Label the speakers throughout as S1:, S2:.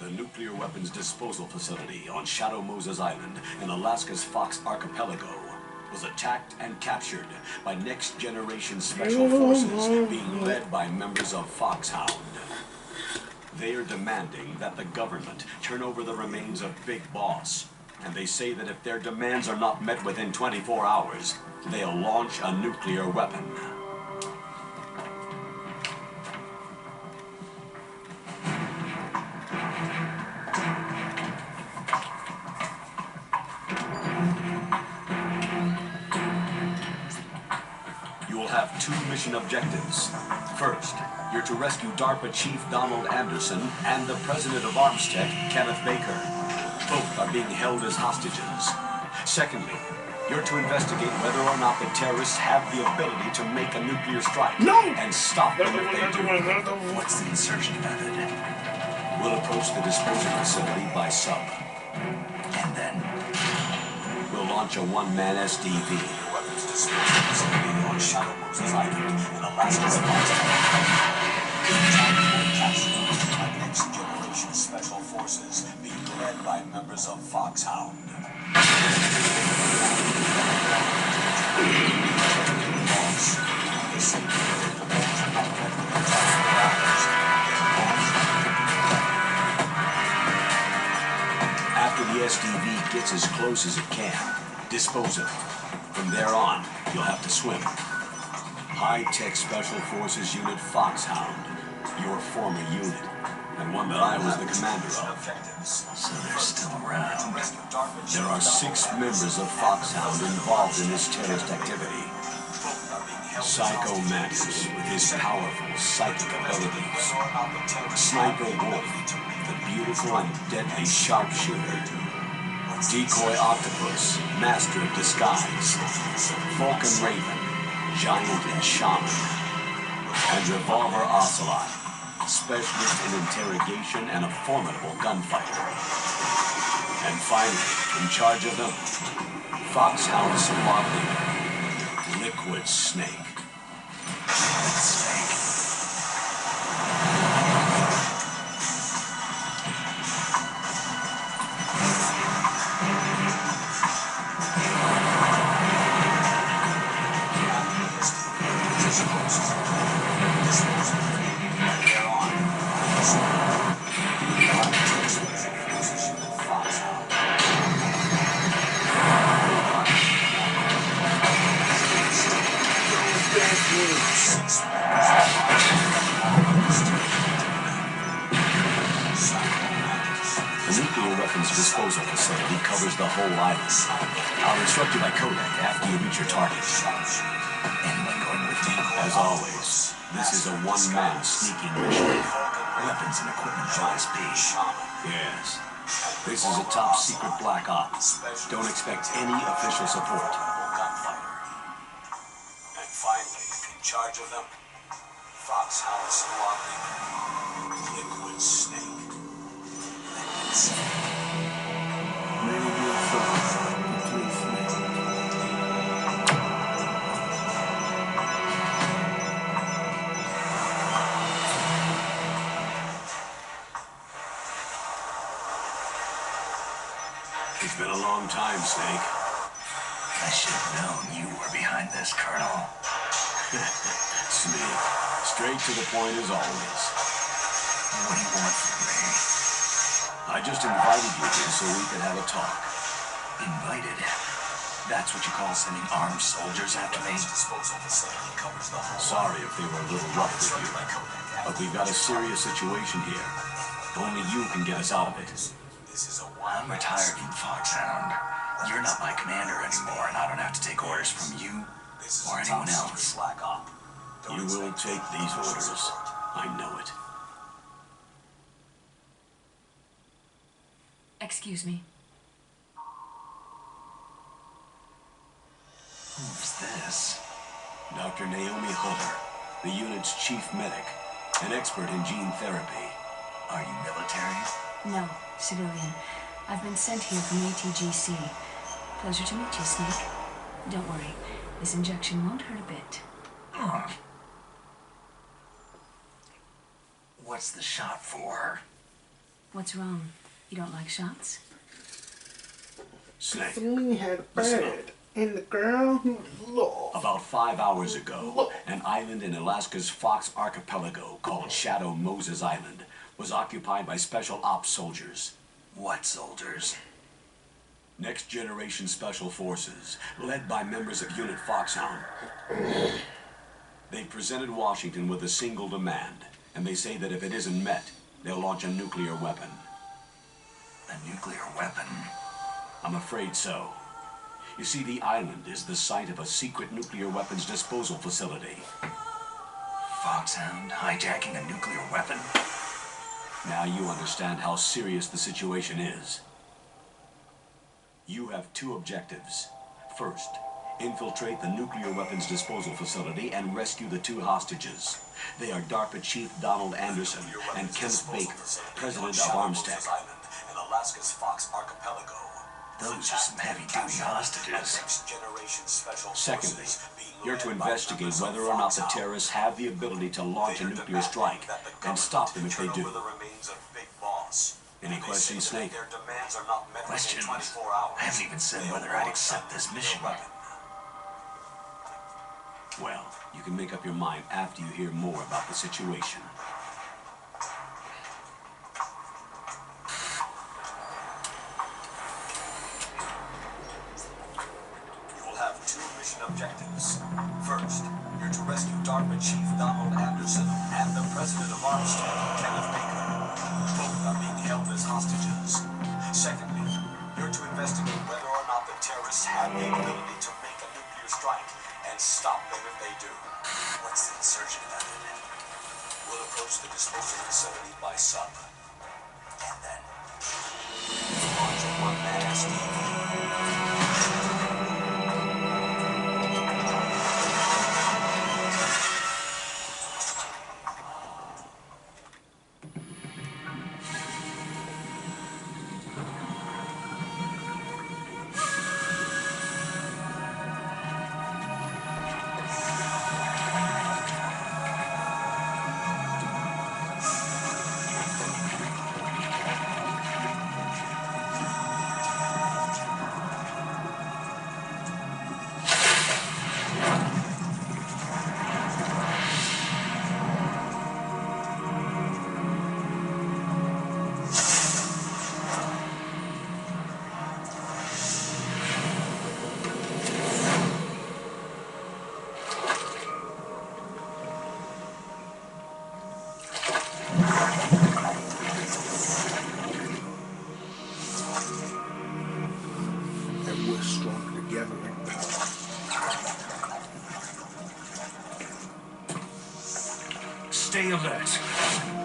S1: The nuclear weapons disposal facility on Shadow Moses Island in Alaska's Fox Archipelago was attacked and captured by next-generation special forces being led by members of Foxhound. They are demanding that the government turn over the remains of Big Boss, and they say that if their demands are not met within 24 hours, they'll launch a nuclear weapon. Have two mission objectives. First, you're to rescue DARPA Chief Donald Anderson and the President of Armstech, Kenneth Baker. Both are being held as hostages. Secondly, you're to investigate whether or not the terrorists have the ability to make a nuclear strike.
S2: No!
S1: And stop them if they do.
S3: What's the insertion method?
S1: We'll approach the disposal facility by sub.
S3: And then?
S1: We'll launch a one-man SDV. Weapons disposal facility on Shadow Moses Island in Alaska's Fox by next-generation special forces being led by members of Foxhound. After the SDV gets as close as it can, dispose of it. From there on, you'll have to swim. High-tech Special Forces Unit Foxhound, your former unit, and one that I was the commander of.
S3: So they're still around.
S1: There are 6 members of Foxhound involved in this terrorist activity. Psycho Mantis, with his powerful psychic abilities. Sniper Wolf, the beautiful and deadly sharpshooter. Decoy Octopus, master of disguise. Falcon Raven, giant and shaman. And Revolver Ocelot, specialist in interrogation and a formidable gunfighter. And finally, in charge of them, Foxhound squad leader, Liquid Snake. The nuclear weapons disposal facility covers the whole island. I'll instruct you by codec after you reach your target.
S3: Anyone going with me?
S1: As always, this is a one-man sneaking mission.
S3: Weapons and equipment OSP.
S1: Yes. This is a top-secret black op. Don't expect any official support. And finally, in charge of them, Foxhound squad leader, Liquid Snake.
S2: Many good thoughts, Liquid Snake.
S1: It's been a long time, Snake.
S3: I should have known you were behind this, Colonel.
S1: Snake, straight to the point as always.
S3: What do you want from me?
S1: I just invited you here so we could have a talk.
S3: Invited? That's what you call sending armed soldiers after me?
S1: Sorry if they were a little rough with you. But we've got a serious situation here. Only you can get us out of it.
S3: I'm retired from Foxhound. You're not my commander anymore, and I don't have to take orders from you or anyone else.
S1: You will take these orders. I know it.
S4: Excuse me.
S3: Who's this?
S1: Dr. Naomi Hutter, the unit's chief medic, an expert in gene therapy.
S3: Are you military?
S4: No, civilian. I've been sent here from ATGC. Pleasure to meet you, Snake. Don't worry, this injection won't hurt a bit.
S3: Oh. What's the shot for?
S4: What's wrong? You don't like shots?
S1: Snake.
S2: Something had
S1: Listen up.
S2: bad. And the girl who loved.
S1: About 5 hours ago, an island in Alaska's Fox Archipelago called Shadow Moses Island was occupied by Special Ops soldiers.
S3: What soldiers?
S1: Next Generation Special Forces, led by members of Unit Foxhound. They presented Washington with a single demand, and they say that if it isn't met, they'll launch a nuclear weapon.
S3: A nuclear weapon?
S1: I'm afraid so. You see, the island is the site of a secret nuclear weapons disposal facility.
S3: Foxhound hijacking a nuclear weapon?
S1: Now you understand how serious the situation is. You have two objectives. First, infiltrate the nuclear weapons disposal facility and rescue the two hostages. They are DARPA Chief Donald Anderson and Kenneth Baker, President of Armstead.
S5: Alaska's Fox Archipelago.
S3: Those are some heavy-duty hostages.
S1: Secondly, you're to investigate whether or not the terrorists have the ability to launch a nuclear strike and stop them if they do. Any questions, Snake?
S3: Questions? I haven't even said whether I'd accept this mission.
S1: Well, you can make up your mind after you hear more about the situation.
S5: Objectives. First, you're to rescue DARPA Chief Donald Anderson and the President of Armstead, Kenneth Baker. Both are being held as hostages. Secondly, you're to investigate whether or not the terrorists have the ability to make a nuclear strike and stop them if they do.
S3: What's the insurgent method?
S5: We'll approach the disposal facility by sub.
S3: And then?
S5: Launch a one-man SDV.
S6: Stay alert.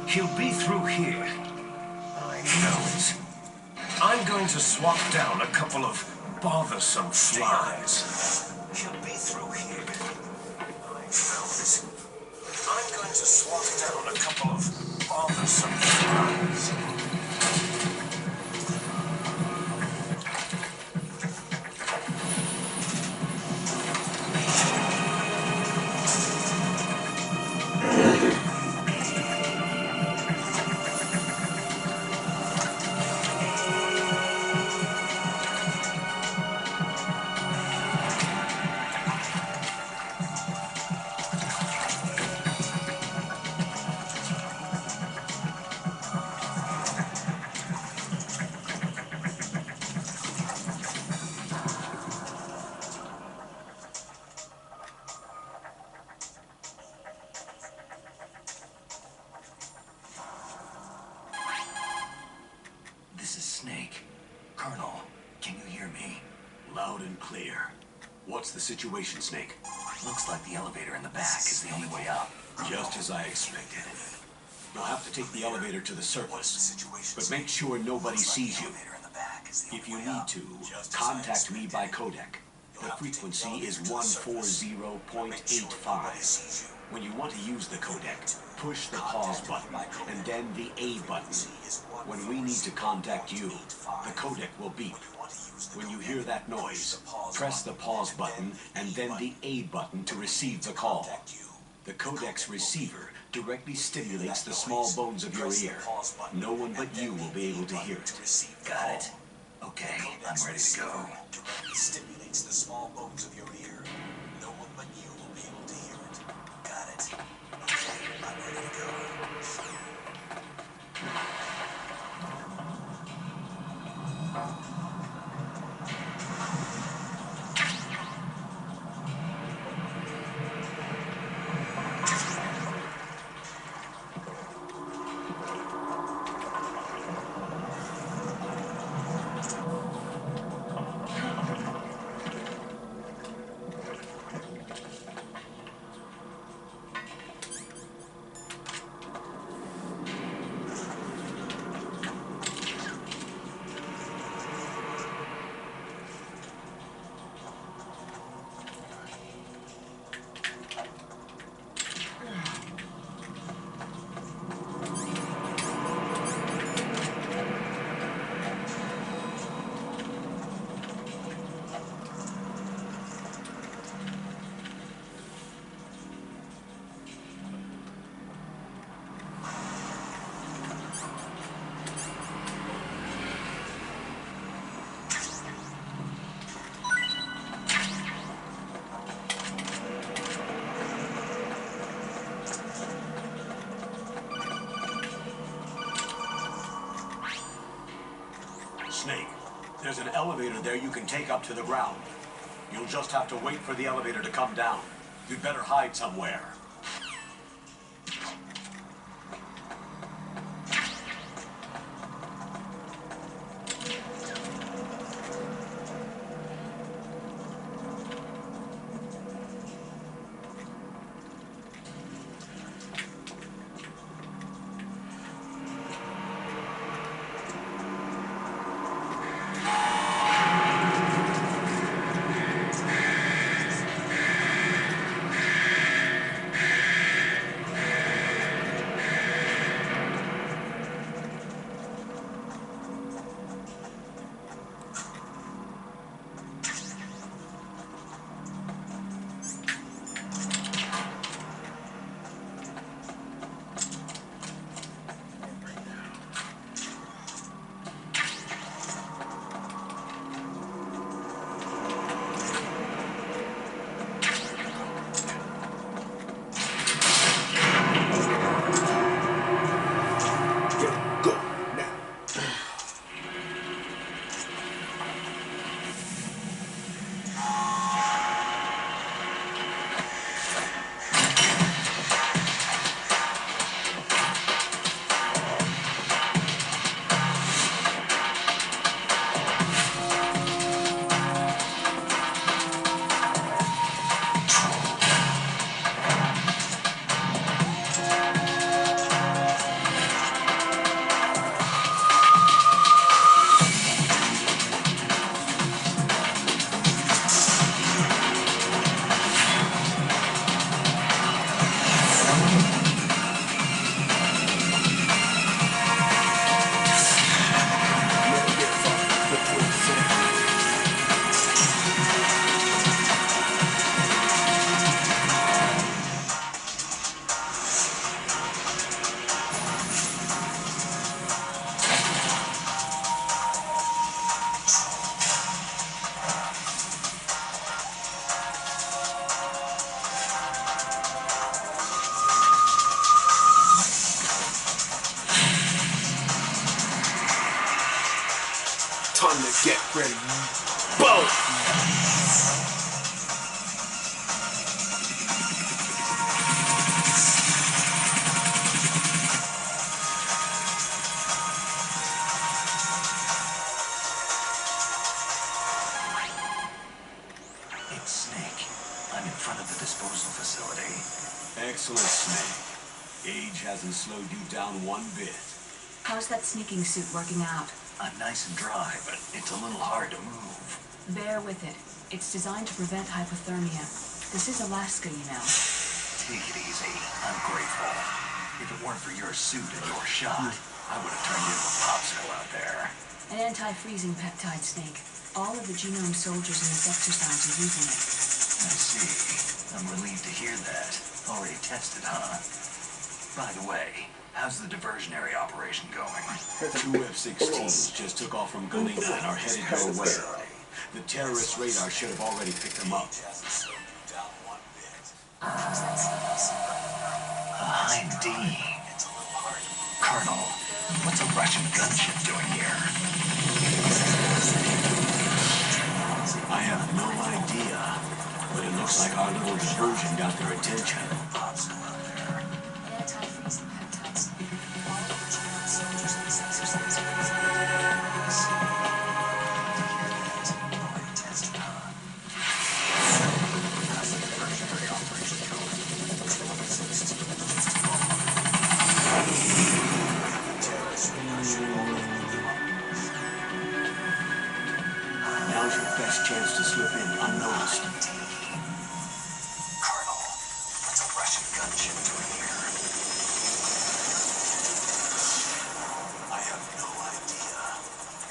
S6: He'll be through here. I know it. I'm going to swat down a couple of bothersome flies. He'll be through here. I know it. I'm going to swat down a couple of bothersome flies.
S3: Snake. Colonel, can you hear me?
S1: Loud and clear. What's the situation, Snake?
S3: Looks like the elevator in the back is the only way up.
S1: Just as I expected. You'll have to take the elevator to the surface, but make sure nobody sees you. If you need to, contact me by codec. The frequency is 140.85. When you want to use the codec, push the pause button and then the A button. When we need to contact you, the codec will beep. When you hear that noise, press the pause button and then the A button to receive the call. The codec's receiver directly stimulates the small bones of your ear. No one but you will be able to hear it.
S3: Got it. Okay, I'm ready to go.
S5: Directly stimulates the small bones of your ear. No one but you will be able to hear it.
S3: Got it. Okay, I'm ready to go.
S1: Snake, there's an elevator there you can take up to the ground. You'll just have to wait for the elevator to come down. You'd better hide somewhere.
S2: Time to get ready. Boom!
S1: Excellent, Snake. Age hasn't slowed you down one bit.
S4: How's that sneaking suit working out?
S3: I'm nice and dry, but it's a little hard to move.
S4: Bear with it. It's designed to prevent hypothermia. This is Alaska, you know.
S3: Take it easy. I'm grateful. If it weren't for your suit and your shot, I would have turned you into a popsicle out there.
S4: An anti-freezing peptide, Snake. All of the genome soldiers in this exercise are using it.
S3: I see. I'm relieved to hear that. Already tested, huh? By the way, how's the diversionary operation going?
S1: 2 F-16s just took off from Galena and are headed your way. The terrorist radar should have already picked them up.
S3: Indeed. Colonel, what's a Russian gunship doing here?
S1: I have no idea, but it looks like our little diversion got their attention.
S4: Anti-freezing peptides.
S1: Now's your best chance to slip in unnoticed.
S3: Colonel, what's a Russian gunship doing here?
S5: I have no idea,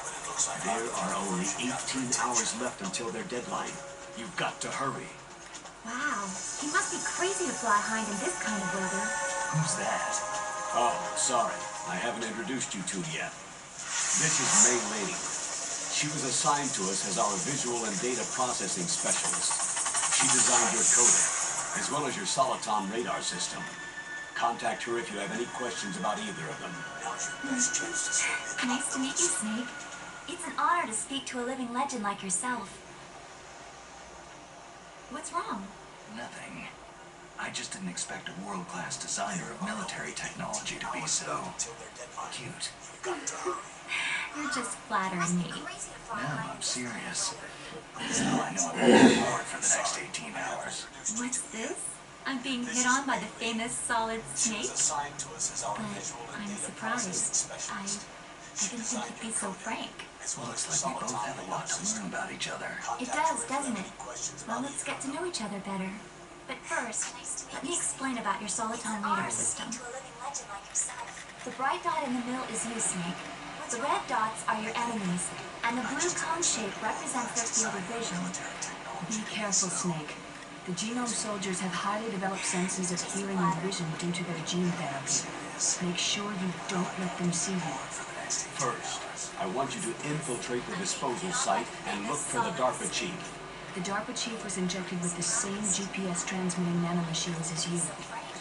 S5: but it looks like
S1: There are only 18 hours left until their deadline. You've got to hurry.
S7: Wow, he must be crazy to fly hind in this kind of weather.
S3: Who's that?
S1: Oh, sorry. I haven't introduced you two yet. This is May Lanning. She was assigned to us as our visual and data processing specialist. She designed your codec, as well as your Soliton radar system. Contact her if you have any questions about either of them.
S7: Nice to meet you, Snake. It's an honor to speak to a living legend like yourself. What's wrong?
S3: Nothing. I just didn't expect a world-class designer of military technology to be so cute.
S7: You're just flattering me.
S3: No, I'm serious. Now I know I'm on board for the next 18 hours.
S7: What's this? I'm being hit on by the famous Solid Snake? But I'm surprised. I didn't think you'd be so frank.
S3: Looks like we both have a lot to learn about each other.
S7: It does, doesn't it? Well, let's get to know each other better. But first, let me explain about your Soliton radar system. The bright dot in the middle is you, Snake. The red dots are your enemies, and the blue cone shape represents their field of vision.
S4: Be careful, Snake. The genome soldiers have highly developed senses of hearing and vision due to their gene therapy. Make sure you don't let them see you.
S1: First, I want you to infiltrate the disposal site and look for the DARPA chief.
S4: The DARPA chief was injected with the same GPS transmitting nanomachines as you.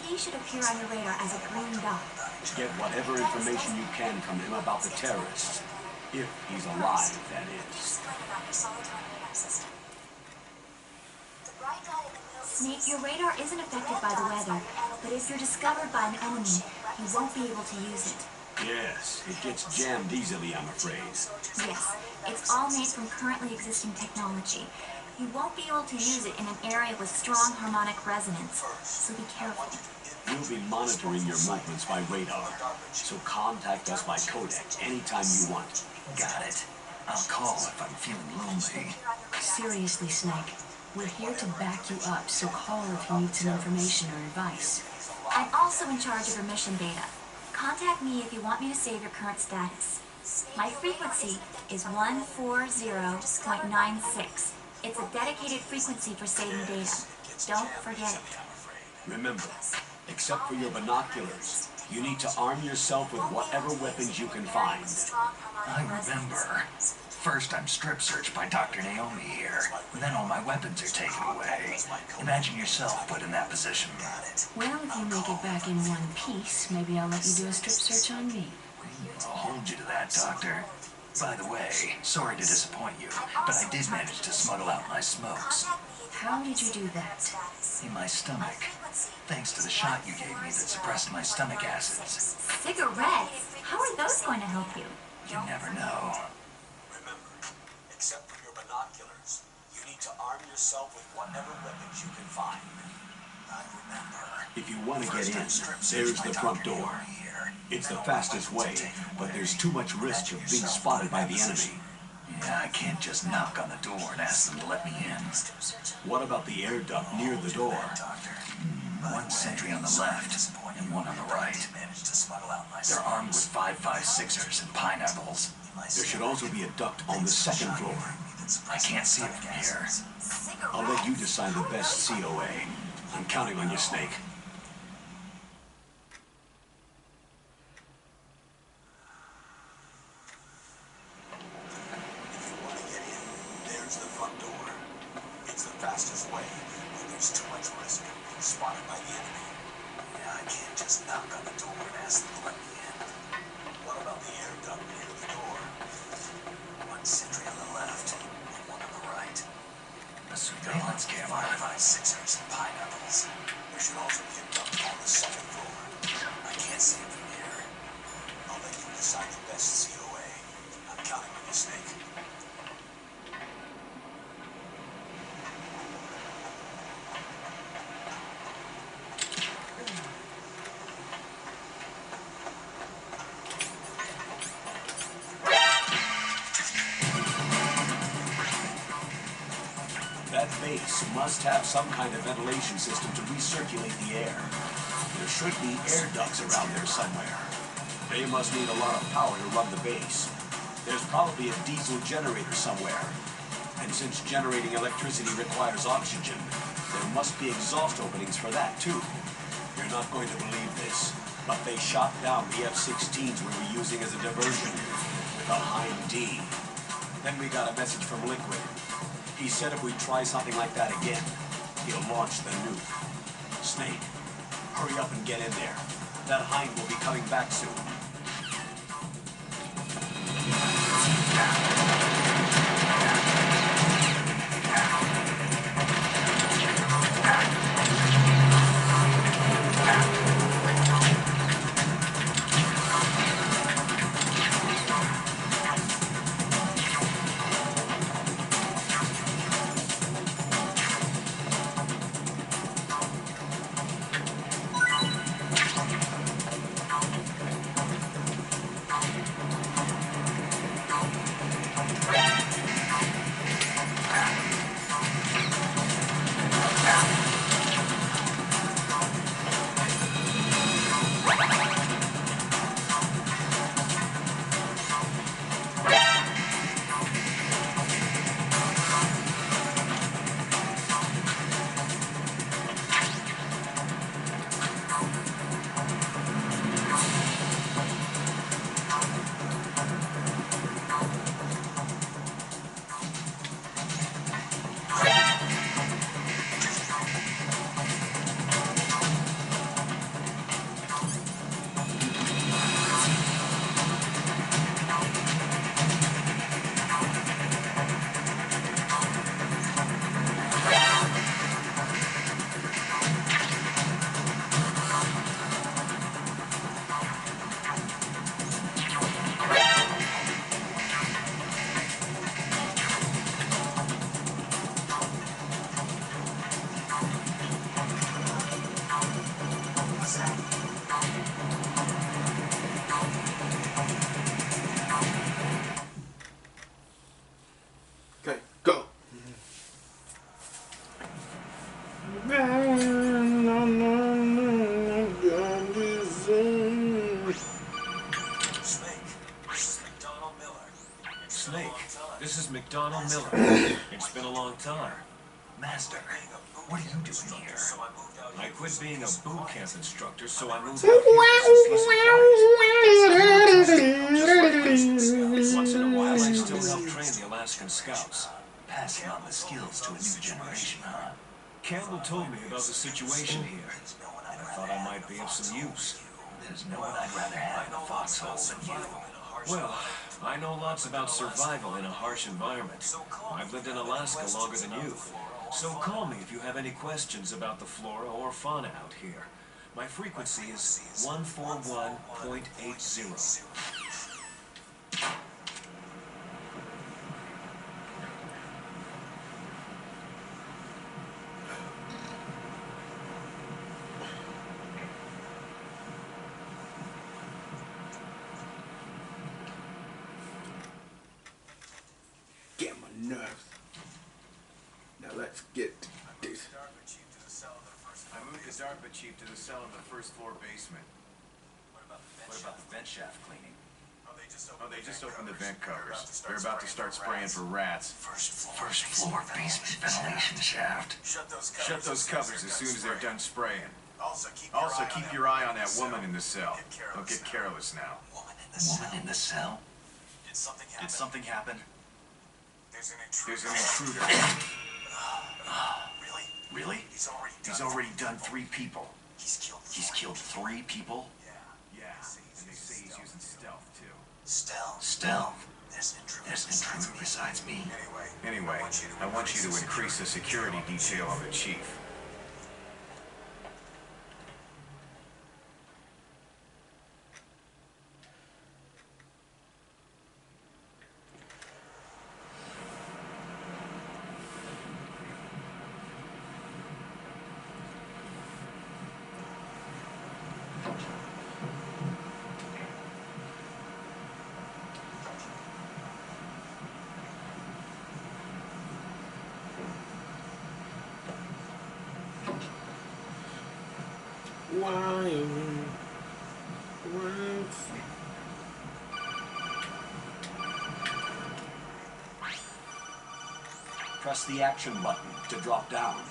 S7: He should appear on your radar as a green dot.
S1: Get whatever information you can from him about the terrorists. If he's alive, that is.
S7: Snake, your radar isn't affected by the weather, but if you're discovered by an enemy, you won't be able to use it.
S1: Yes, it gets jammed easily, I'm afraid.
S7: Yes, it's all made from currently existing technology. You won't be able to use it in an area with strong harmonic resonance, so be careful.
S1: We'll be monitoring your movements by radar, so contact us by codec anytime you want.
S3: Got it. I'll call if I'm feeling lonely.
S4: Seriously, Snake. We're here to back you up, so call if you need some information or advice.
S7: I'm also in charge of your mission data. Contact me if you want me to save your current status. My frequency is 140.96. It's a dedicated frequency for saving data. Don't forget it.
S1: Remember, except for your binoculars, you need to arm yourself with whatever weapons you can find.
S3: I remember. First, I'm strip searched by Dr. Naomi here. Then all my weapons are taken away. Imagine yourself put in that position.
S4: Well, if you make it back in one piece, maybe I'll let you do a strip search on me.
S3: I'll hold you to that, Doctor. By the way, sorry to disappoint you, but I did manage to smuggle out my smokes.
S4: How did you do that?
S3: In my stomach. Thanks to the shot you gave me that suppressed my stomach acids.
S7: Cigarettes? How are those going to help you?
S3: You never know.
S5: Remember, except for your binoculars, you need to arm yourself with whatever weapons you can find.
S1: If you want to get in, there's the front door. It's the fastest way, but there's too much risk of being spotted by the enemy.
S3: Yeah, I can't just knock on the door and ask them to let me in.
S1: What about the air duct near the door?
S3: One sentry on the left and one on the right. They're armed with 5.56ers and pineapples.
S1: There should also be a duct on the second floor.
S3: I can't see it from here.
S1: I'll let you decide the best COA. I'm counting on you, Snake. If you want to get in, there's the front door. It's the fastest way, but there's too much risk of being spotted by the enemy.
S3: Yeah, I can't just knock on the door and ask them to let me in.
S1: What about the air duct near the door?
S3: One sentry on the left and one on the right. A surveillance camera. 5.56ers and pineapples.
S1: There should also be a duct on the second floor.
S3: I can't see it from here.
S1: I'll let you decide the best COA. I'm counting on you, Snake. That base must have some kind of ventilation system to recirculate the air. There should be air ducts around there somewhere. They must need a lot of power to run the base. There's probably a diesel generator somewhere. And since generating electricity requires oxygen, there must be exhaust openings for that too. You're not going to believe this, but they shot down the F-16s we were using as a diversion with a Hind D. Then we got a message from Liquid. He said if we try something like that again, he'll launch the nuke. Snake, hurry up and get in there. That Hind will be coming back soon.
S2: Okay, go.
S6: Snake, this is McDonald Miller. It's been a long time.
S3: Master, what are you doing here?
S6: I quit being a boot camp instructor, so I moved out here to see supplies. Once in a while, I still help train the Alaskan Scouts.
S3: Passing on the skills to a new generation, huh?
S6: Campbell told me about the situation here. I thought I might be of some use.
S3: There's no one I'd rather have in a foxhole than you.
S6: Well, I know lots about survival in a harsh environment. I've lived in Alaska longer than you. So call me if you have any questions about the flora or fauna out here. My frequency is 141.80.
S8: DARPA chief to the cell in the first floor basement.
S3: What about the vent shaft cleaning?
S8: Oh, they just opened the vent covers. They're about to start spraying for rats.
S3: First floor basement ventilation shaft.
S8: Shut those covers as soon as they're done spraying. Also, keep your eye on that woman in the cell. Don't get careless now.
S3: Woman in the cell? Did something happen?
S8: There's an intruder.
S3: Really? He's already done 3 people. He's killed 3 people?
S8: Yeah, and they say he's using stealth, too.
S3: Stealth? There's an intruder besides me.
S8: Anyway, I want you to increase the security detail of the chief.
S1: Press the action button to drop down.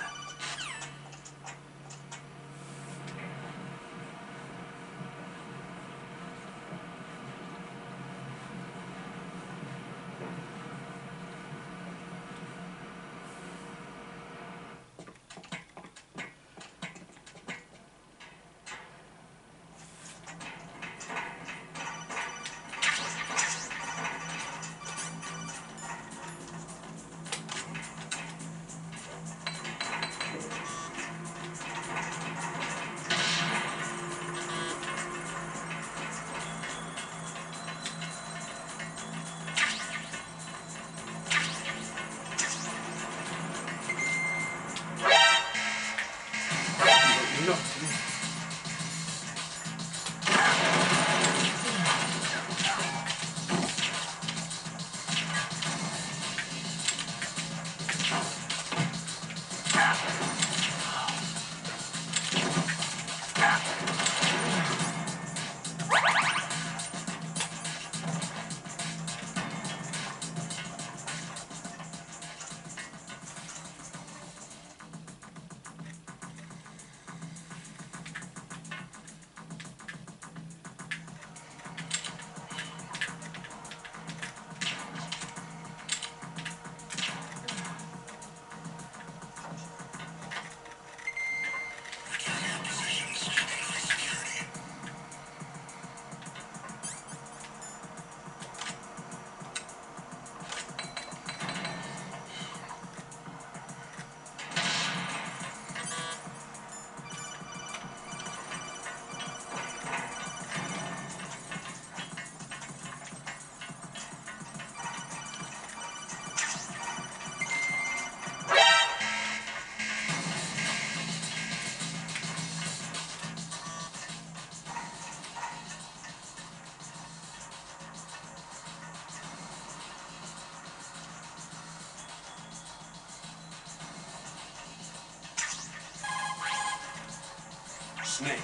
S1: Snake,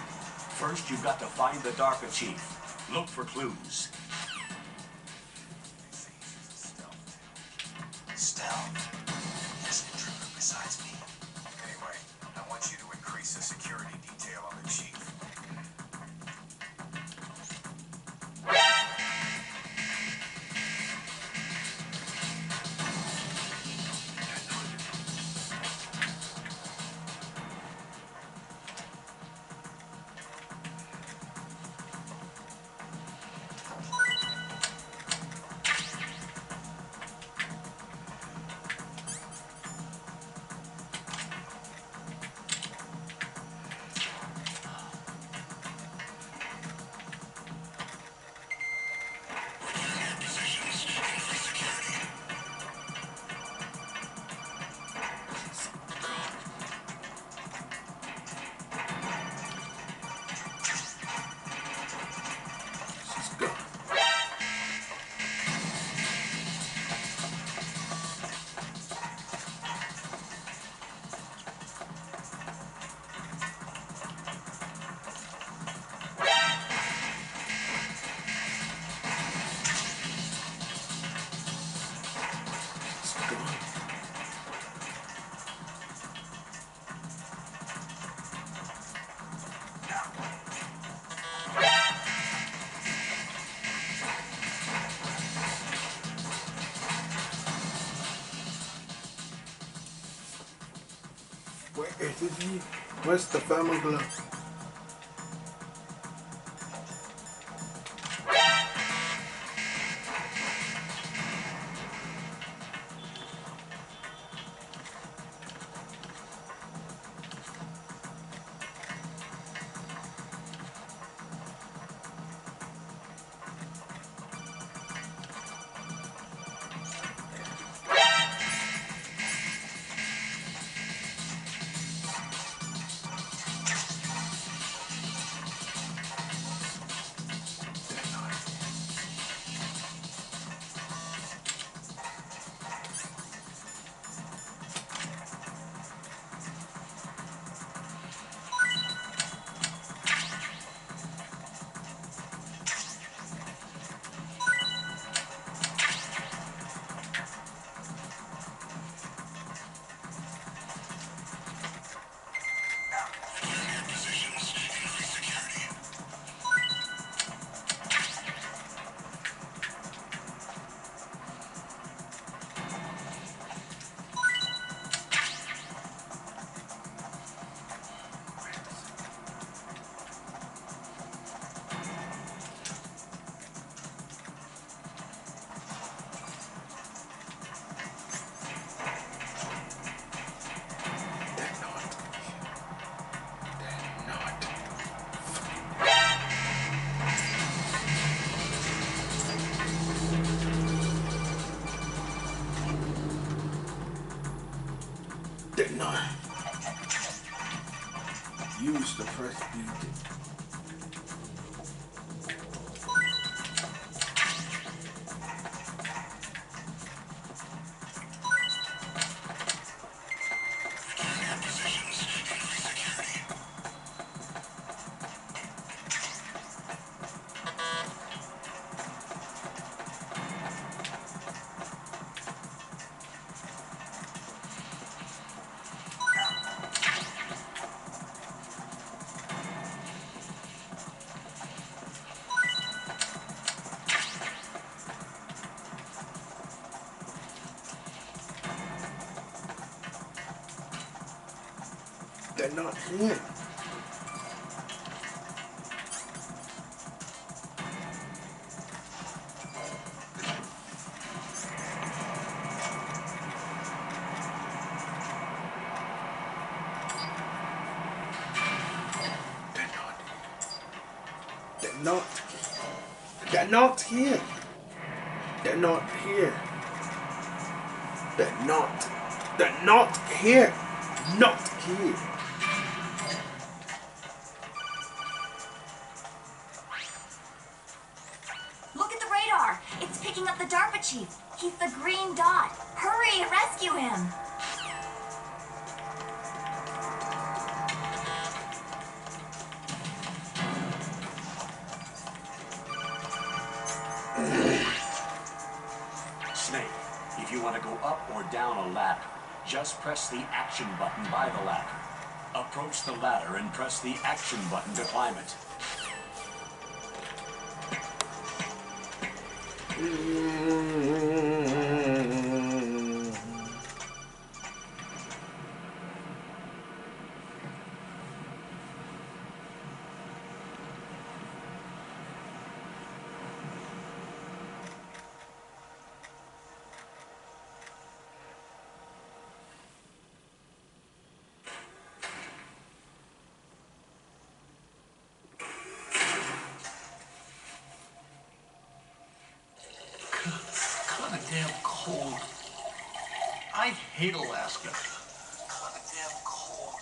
S1: first you've got to find the DARPA chief. Look for clues.
S5: Stealth? There's an intruder besides me. Anyway, I want you to increase the security detail on the chief.
S2: he? Where's the family glove? Did not use the press B. They're not here. They're not. They're not here. They're not here. They're not. They're not here. Not here.
S7: Look at the radar. It's picking up the DARPA chief. He's the green dot. Hurry, rescue him.
S1: Snake, if you want to go up or down a ladder, just press the action button by the ladder. Approach the ladder and press the action button to climb it.
S3: Kinda damn cold. I hate Alaska. Kinda damn cold.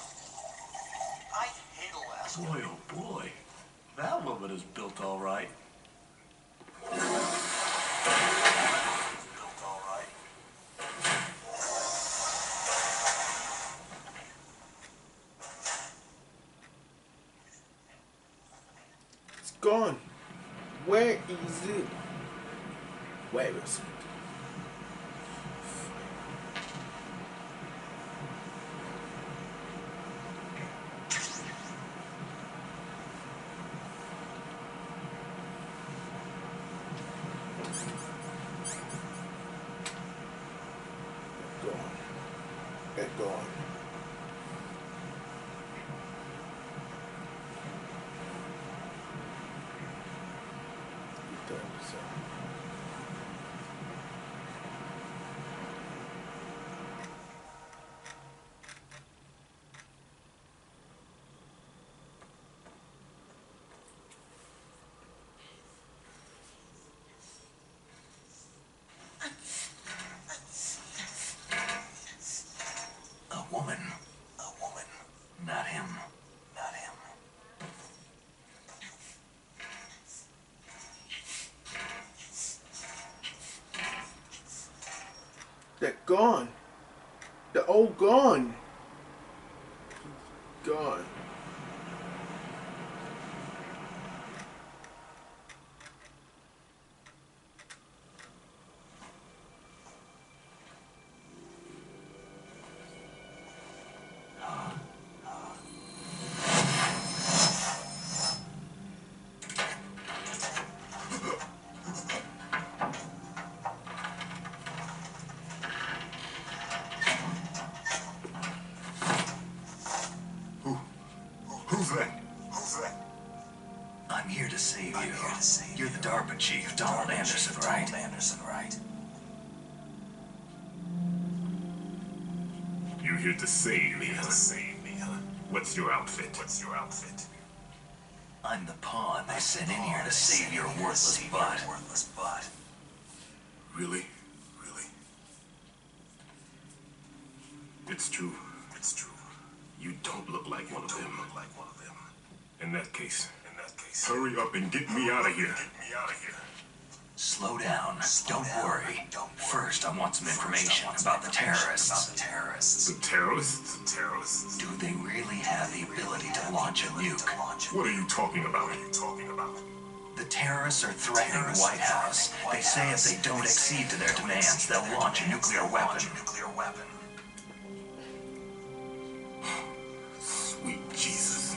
S3: I hate Alaska. Boy, oh boy. That woman is built all right. Built all right.
S2: It's gone. Where is it? Where is it? Gone. They're gone. So.
S3: A woman. Not him.
S2: They're gone. They're all gone. Gone.
S6: Who's that?
S3: I'm here to save you. You're the DARPA chief, Donald Anderson, right?
S6: You're here to save me, huh? What's your outfit?
S3: I'm the pawn they sent in here to save your worthless butt.
S6: Really? It's true. You don't look like one of them. In that case, hurry up and get me out of here.
S3: Slow down. Don't worry. First, I want some information about the terrorists.
S6: The terrorists?
S3: Do they really have the ability to launch a nuke?
S6: What are you talking about?
S3: The terrorists are threatening the White House. They say if they don't accede to their demands, they'll launch a nuclear weapon.
S6: Sweet Jesus.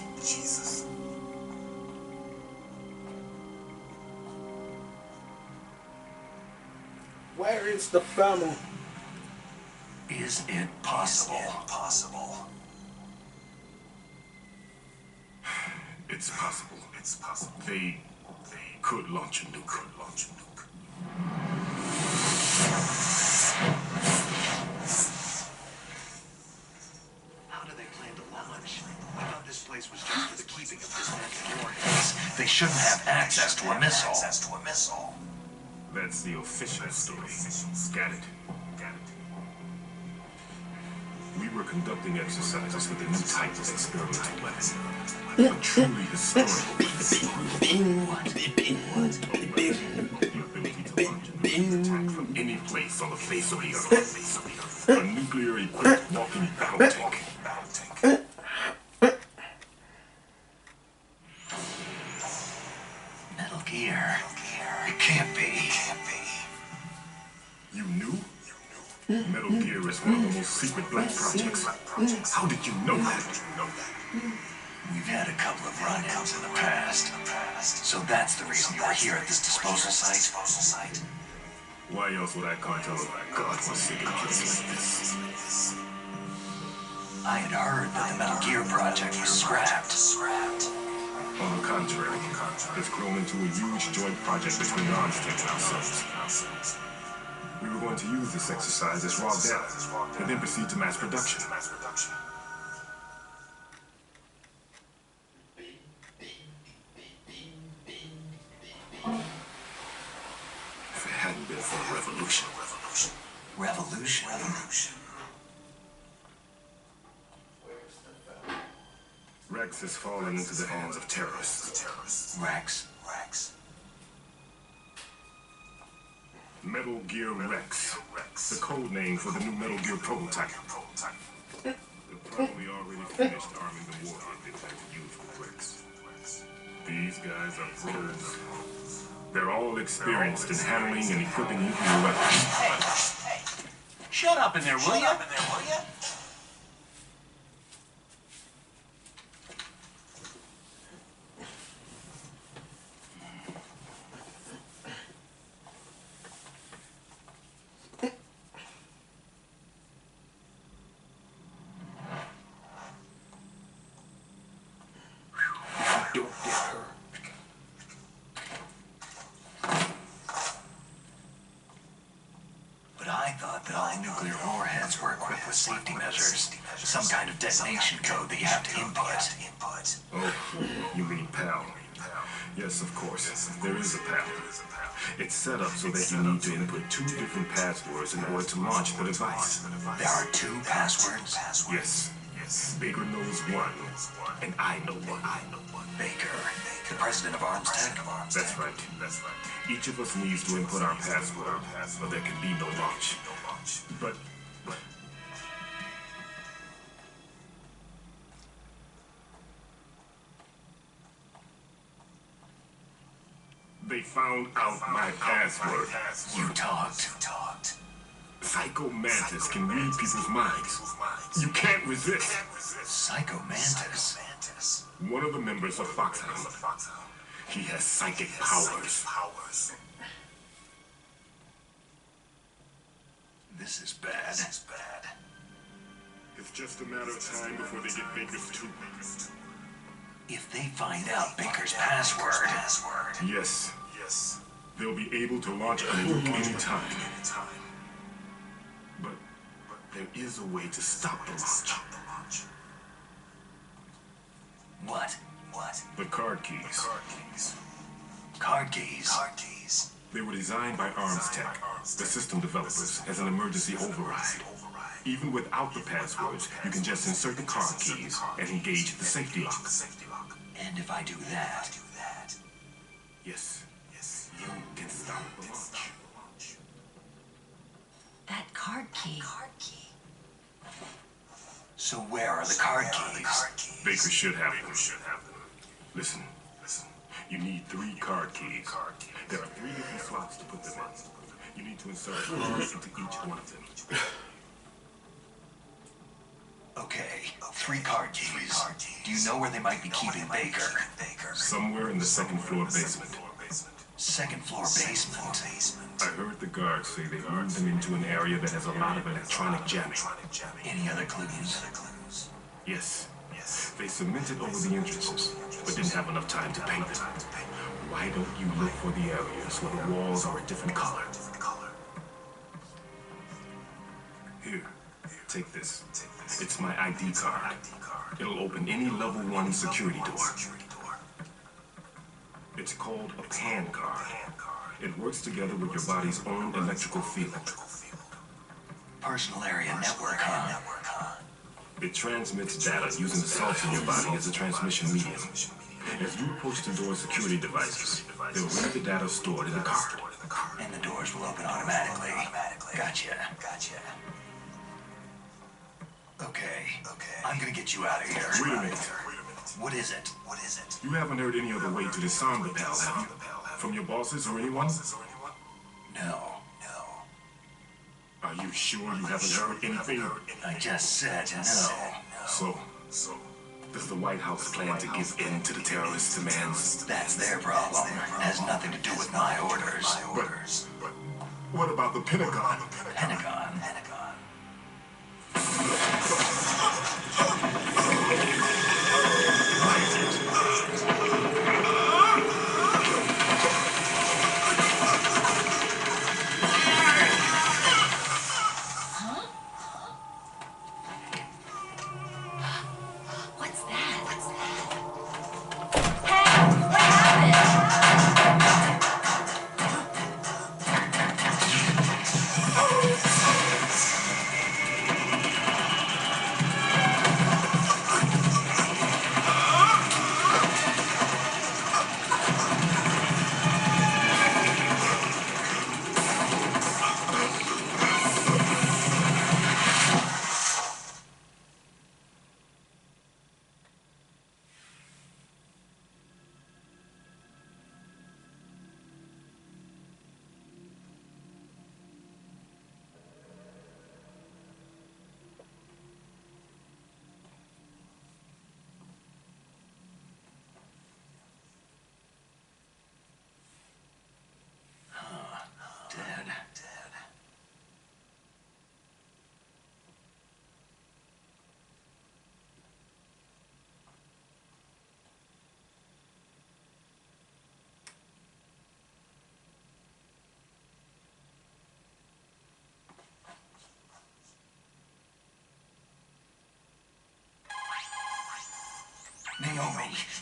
S2: Where is the family?
S3: Is it possible?
S6: It's possible. They could launch a nuke.
S3: How do they plan to launch? I thought this place was just for the keeping of dismantled warheads. They shouldn't have access to a missile.
S6: That's the official story. Got it. We were conducting exercises with a new type of experimental weapon. A truly historical attack from any place on the face of the earth. A nuclear-equipped walking battle tank.
S3: Metal Gear. It can't be.
S6: You knew? Metal Gear is one of the most secret black projects. How did you know that?
S3: We've had a couple of run-ins in the past. So that's the reason you were here at this disposal site?
S6: Why else would I come to a godforsaken place like this?
S3: I had heard that the Metal Gear project was scrapped.
S6: On the contrary, it's grown into a huge joint project between Armstead and ourselves. We were going to use this exercise as raw data, and then proceed to mass production. If it hadn't been for the revolution.
S3: Revolution?
S6: Rex has fallen into the hands of terrorists.
S3: Rex?
S6: Metal Gear Rex. The code name for the new Metal Gear prototype. They're probably already finished arming the warhead they plan to use with Rex. These guys are pros. They're all experienced in handling and equipping nuclear weapons.
S3: Hey! Shut up in there, will ya? thought that all nuclear warheads were equipped with safety measures. Some kind of detonation code that you have to input.
S6: Oh, you mean PAL. Yes, of course. There is a PAL. It's set up so that you need to input 2 different passwords in order to launch the device.
S3: There are 2 passwords?
S6: Yes. Baker knows one, and I know one.
S3: Baker, the president of Arms Tech?
S6: That's right. Each of us needs to input our password, or there can be no launch. But... they found out my password.
S3: You talked.
S6: Psycho Mantis can read people's minds. You can't resist.
S3: Psycho Mantis?
S6: One of the members of Foxhound. He has psychic powers.
S3: This is bad.
S6: It's just a matter of time before they get Baker's too.
S3: If they find out Baker's password...
S6: Yes. They'll be able to launch a nuke anytime. But there is a way to stop the launch.
S3: What?
S6: The card keys.
S3: Card keys?
S6: They were designed by Arms Tech, the system developers, as an emergency override. Even without the passwords, you can just insert the card keys and engage the safety lock.
S3: And if I do that...
S6: Yes, you can stop the launch.
S4: That card key.
S3: So where are the card keys?
S6: Baker should have them. Listen. You need 3 card keys. There are 3 different slots to put them in. You need to insert a card into each one of them.
S3: Okay, 3 card keys. Do you know where they might be keeping Baker?
S6: Somewhere in the 2nd floor basement.
S3: 2nd floor basement?
S6: I heard the guards say they moved them into an area that has a lot of electronic jamming.
S3: Any other clues?
S6: Yes. They cemented over the entrances, but didn't have enough time to paint them. Why don't you look for the areas where the walls are a different color? Here, take this. It's my ID card. It'll open any level 1 security door. It's called a PAN card. It works together with your body's own electrical field.
S3: Personal area network, huh?
S6: It transmits data using the salts in your body as a transmission medium. As you approach the door's security devices, they'll read the data stored in the card.
S3: And the doors will open automatically. Gotcha. Okay. I'm gonna get you out of here.
S6: Wait a minute.
S3: What is it?
S6: You haven't heard any other way to disarm the PAL, have you? From your bosses or anyone?
S3: No.
S6: Are you sure you haven't heard anything?
S3: I just said no.
S6: So, does the White House plan to give in to the terrorists' demands?
S3: That's their problem. Has nothing to do with my orders.
S6: But what about the Pentagon?
S3: Pentagon?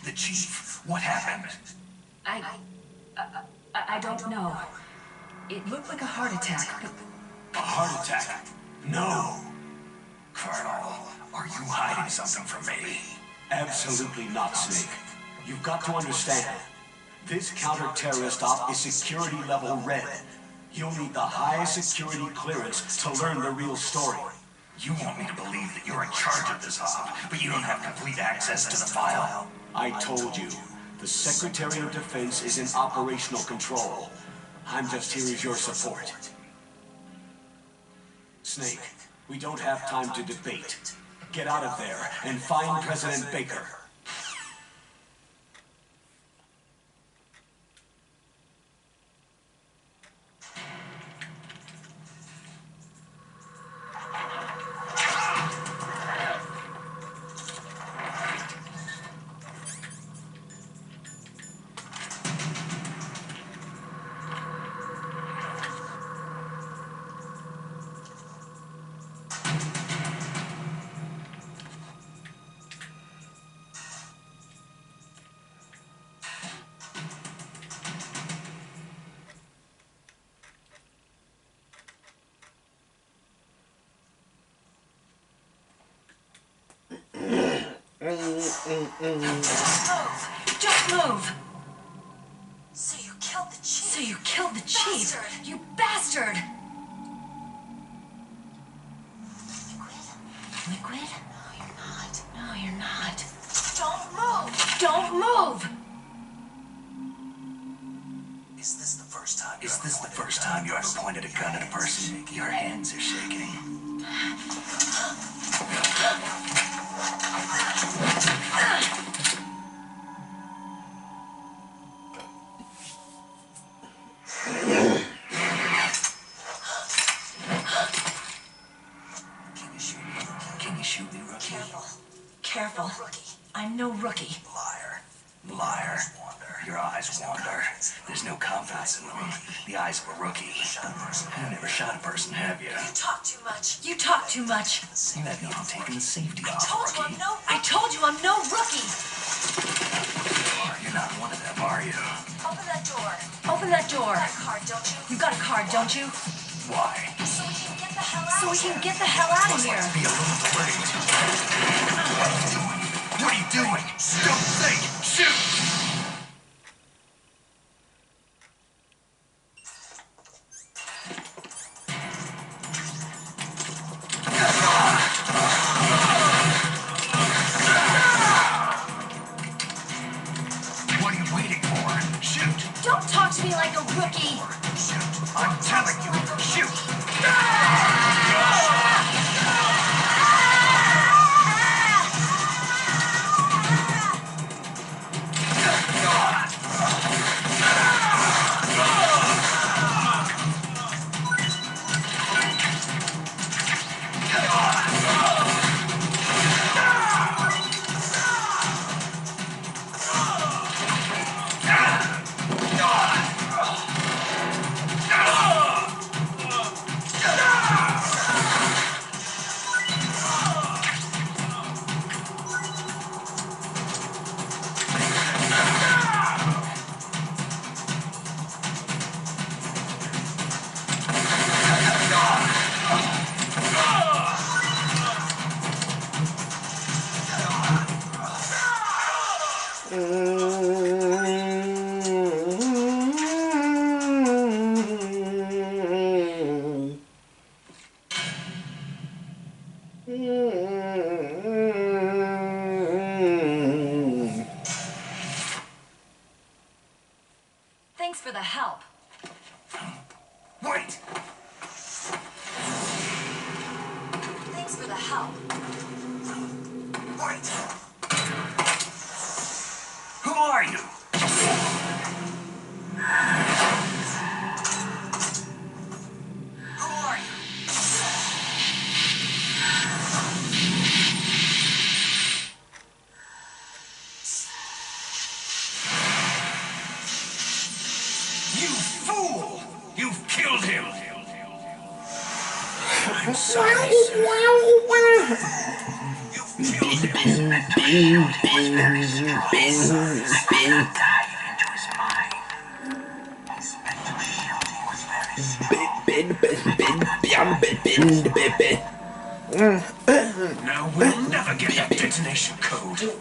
S6: The chief. What happened?
S4: I don't know. It looked like a heart attack, but...
S6: A heart attack? No. Colonel, are you hiding something from me?
S1: Absolutely not, Snake. You've got to understand. This counter-terrorist op is security level red. You'll need the highest security clearance to learn the real story.
S6: You want me to believe that you're in charge of this op, but you don't have complete access to the file?
S1: I told you, the Secretary of Defense is in operational control. I'm just here as your support. Snake, we don't have time to debate. Get out of there and find President Baker.
S4: Don't move!
S7: So you killed the chief?
S4: So you killed the chief?
S7: Bastard.
S4: You bastard! Liquid?
S7: No, you're not.
S4: No, you're not.
S7: Don't move!
S4: Don't move!
S6: Is this the first time you ever pointed a gun at a person? Your hands are shaking. Can you shoot me, rookie?
S4: Careful.
S7: No rookie.
S4: I'm no rookie.
S6: Liar. Your eyes wander. There's no confidence in them. The eyes of a rookie. You never shot a person, have you?
S7: You talk too much.
S4: You talk too much.
S6: You haven't even taken the safety
S7: I
S6: off,
S7: told you
S6: rookie.
S7: I'm no
S4: I told you I'm no rookie!
S6: You're not one of them, are you?
S7: Open that door.
S4: Open that door.
S7: You got a card, don't you?
S4: You got a card, don't you?
S6: Why?
S7: So we can get the hell out
S4: So we
S7: of
S4: can
S7: here.
S4: get the hell out of here.
S6: Be a little delayed. What are you doing? Don't think! Shoot! What are you waiting for? Shoot!
S4: Don't talk to me like a rookie!
S6: Shoot! I'm telling you, shoot!
S4: Thanks for the help.
S6: Wait!
S7: Thanks for the help.
S6: Wait! Who are you? Who are you? You fool! You've killed him! I'm sorry, sir. Now we'll never get that detonation code.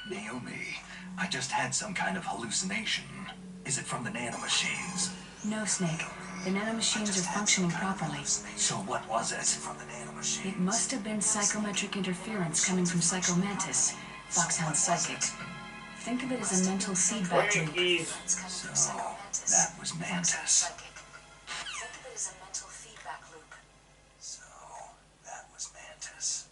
S3: Naomi, I just had some kind of hallucination. Is it from the nanomachines?
S4: No, Snake. The nanomachines are functioning properly.
S3: So what was it? From the nanomachines?
S4: It must have been psychometric interference coming from Psycho Mantis, Foxhound's psychic. Think of it as a mental feedback loop.
S3: So, that was Mantis.
S4: Think of it as a mental feedback loop.
S3: So, that was Mantis.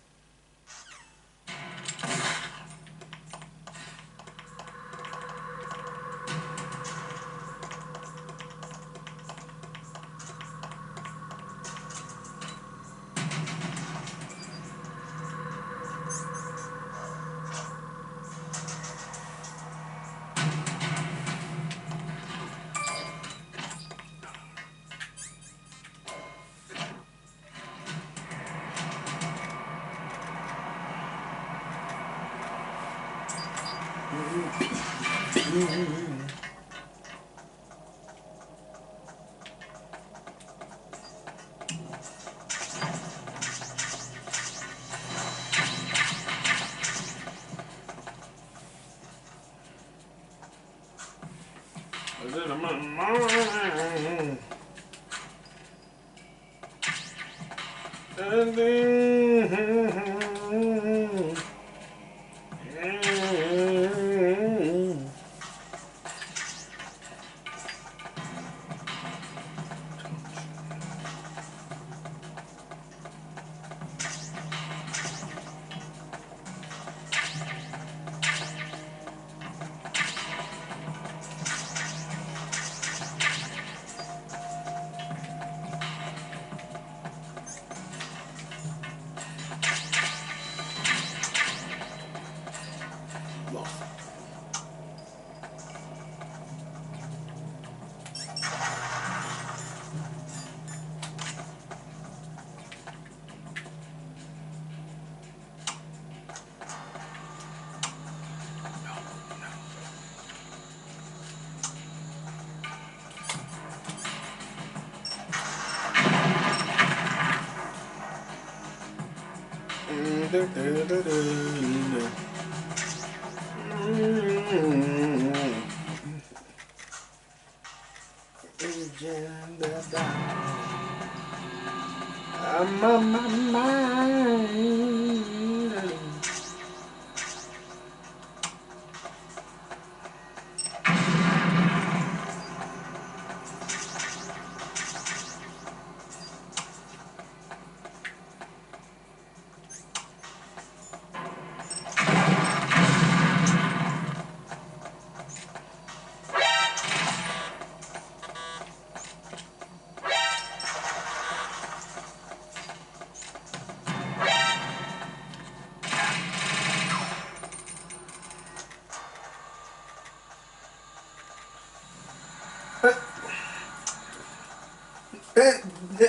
S2: I'm on my mind.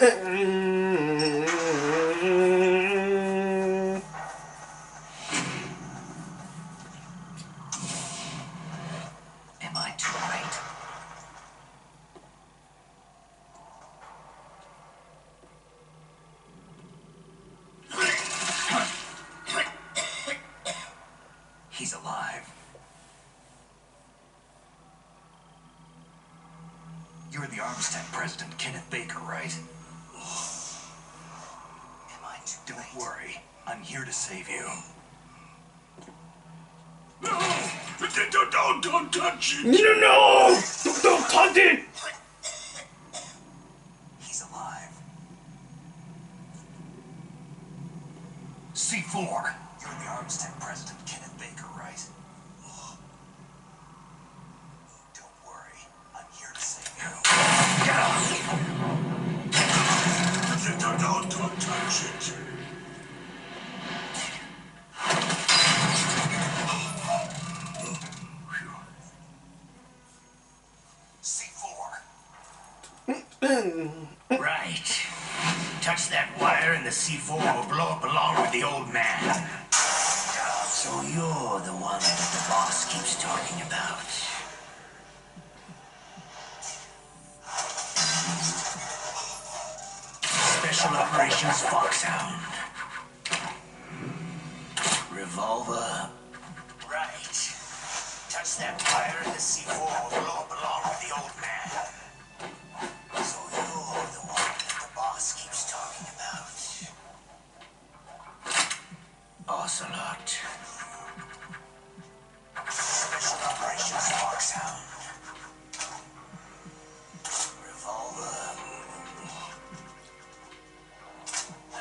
S3: Am I too late? He's alive. You're the Armstead president, Kenneth Baker, right? Am I too late? Don't worry. I'm here to save you.
S6: No! Don't touch it!
S2: No! Don't touch it!
S3: He's alive. C4. You're the Armstead president, Kenneth Baker, right? Don't worry. I'm here to save you.
S6: Don't touch it!
S3: Right. Touch that wire and the C4 will blow up along with the old man. So you're the one that the boss keeps talking about. Special Operations Foxhound. Revolver. Right. Touch that wire and the C4 will blow up along with the old man. So you're the one that the boss keeps talking about. Ocelot. Special Operations Foxhound. Revolver.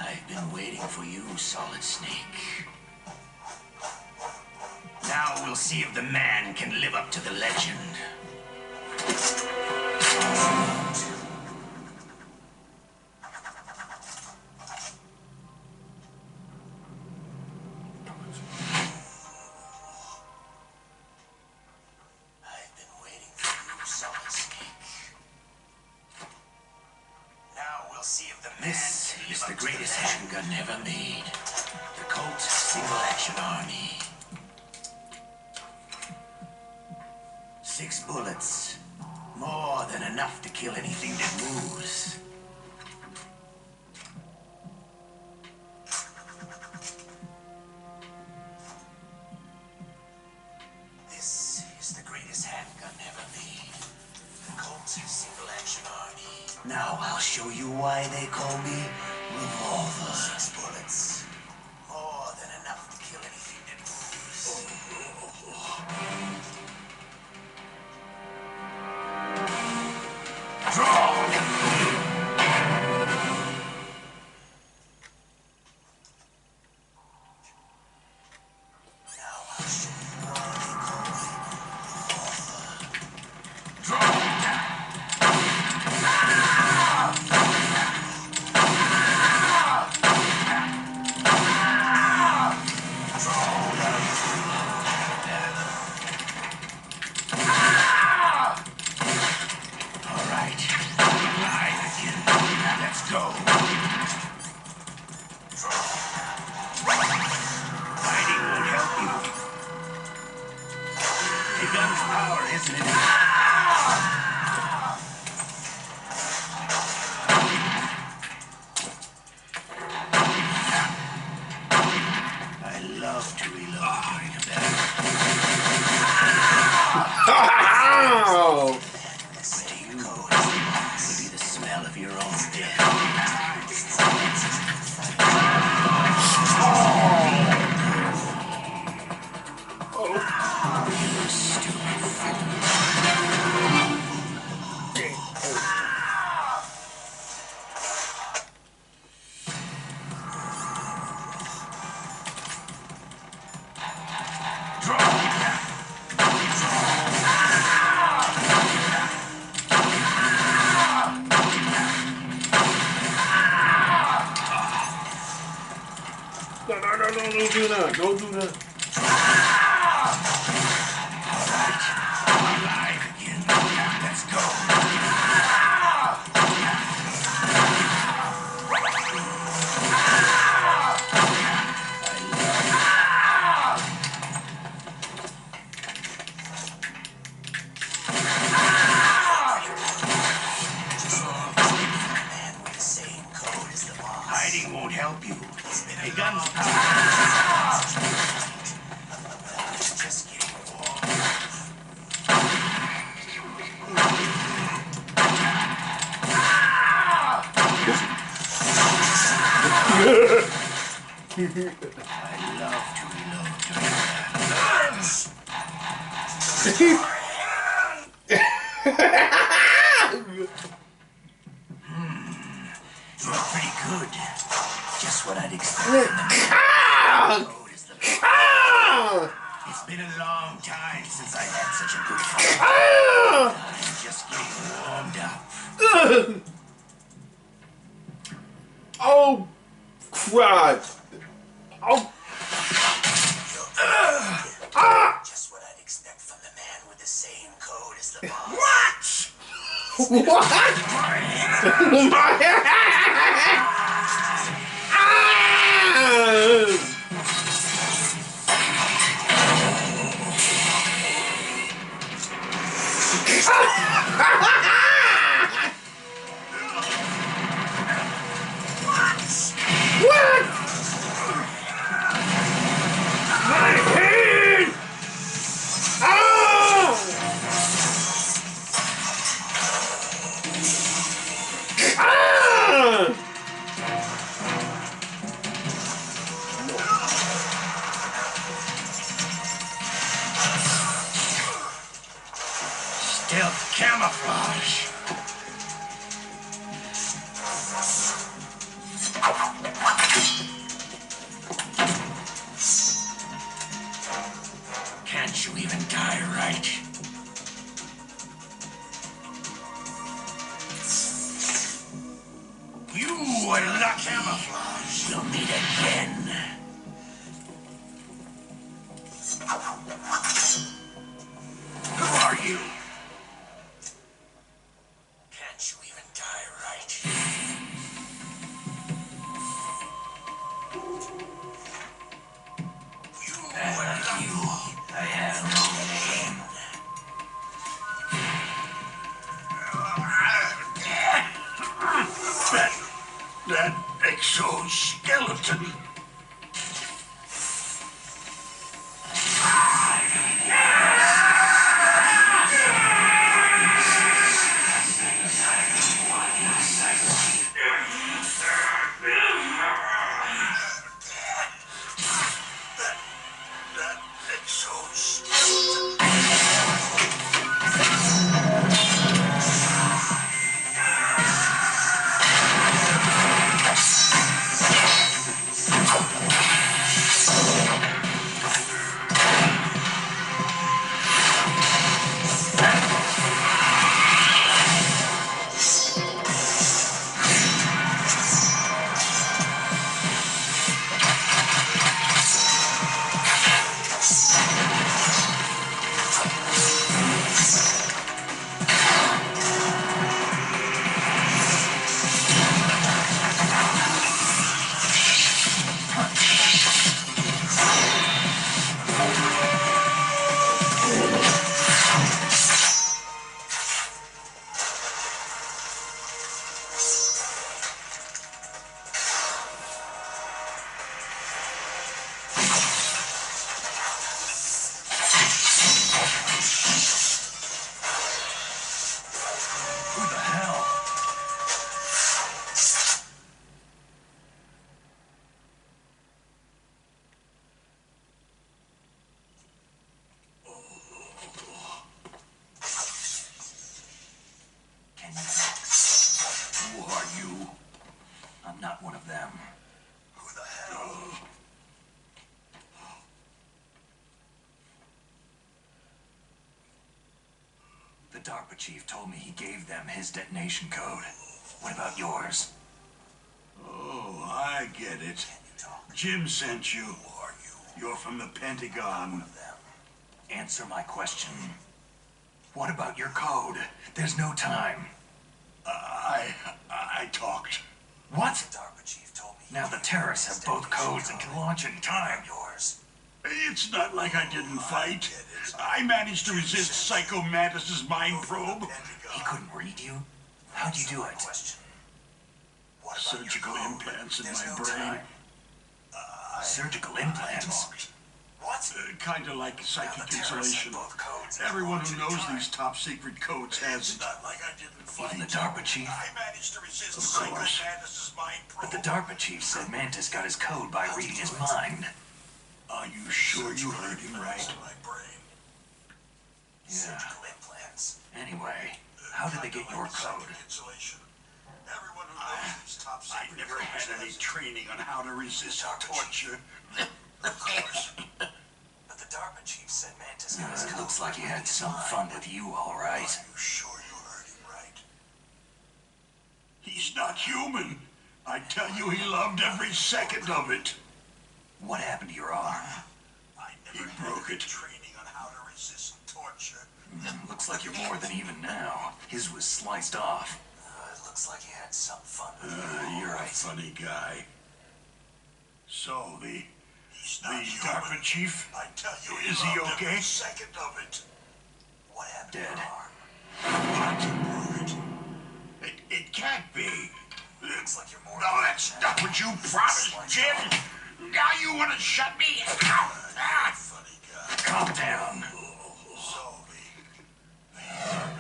S3: I've been waiting for you, Solid Snake. Now we'll see if the man can live up to the legend. This is the greatest handgun ever made. The Colt Single Action Army. 6 bullets. More than enough to kill anything that moves. This is the greatest handgun ever made. The Colt Single Action Army. Now I'll show you why they call me Revolver. 6 bullets. More than enough to kill anything that moves. Draw! Now I'll show you why they call me Revolver. Draw!
S2: Don't do that. Don't do that.
S3: Alright. Alive again. Let's go.
S6: Hiding won't help you. The gun's power. Just getting warm. I love to reload during You're pretty good. Just what I'd expect. It's been a long time since I've had such a good fight. I'm just getting warmed up.
S2: Oh, crap. Oh.
S6: Just what I'd expect from the man with the same code as the boss.
S2: What? What? My head! Oh! Ah!
S6: Stealth camouflage. Can't you even die right? You are lucky. Camouflage. You'll meet again. Who are you? Can't you even die right? You are lucky. I have no name. That exoskeleton. That exoskeleton. Who the hell? Can you talk? Who are you? I'm not one of them. Who the hell? The DARPA chief told me he gave them his detonation code. What about yours?
S9: Oh, I get it.
S6: Can you talk?
S9: Jim sent you.
S6: Who are you?
S9: You're from the Pentagon.
S6: Answer my question. What about your code? There's no time.
S9: I talked.
S6: What? The DARPA chief told me. Now the terrorists have both codes and can launch in time. Yours.
S9: It's not like I didn't fight. I managed to resist Psycho Mantis's mind probe.
S6: He couldn't read you? How'd you do it?
S9: Surgical implants in my brain.
S3: Surgical implants?
S9: Kinda like psychic insulation. Everyone who knows these top secret codes has it.
S3: Even the DARPA chief?
S9: Of course.
S3: But the DARPA chief said Mantis got his code by reading his mind.
S9: Are you sure you heard him right?
S3: Yeah. Anyway, how did they get your code?
S9: I never had any training on how to resist torture.
S3: Of course. But the DARPA chief said Mantis got his code. It looks like he had some fun with you, all right.
S9: Are you sure you heard him right? He's not human. I tell you, he loved every second of it.
S3: What happened to your arm?
S9: He broke it.
S3: Looks like you're more than even now. His was sliced off. It looks like you had some fun with you.
S9: You're a funny guy. So, the DARPA chief, is he okay?
S3: What happened to your
S9: Dead.
S3: arm?
S9: What? It can't be.
S3: Looks like you're more
S9: No, that's not what you promised, Jim. Now you want to shut me out.
S3: Calm down.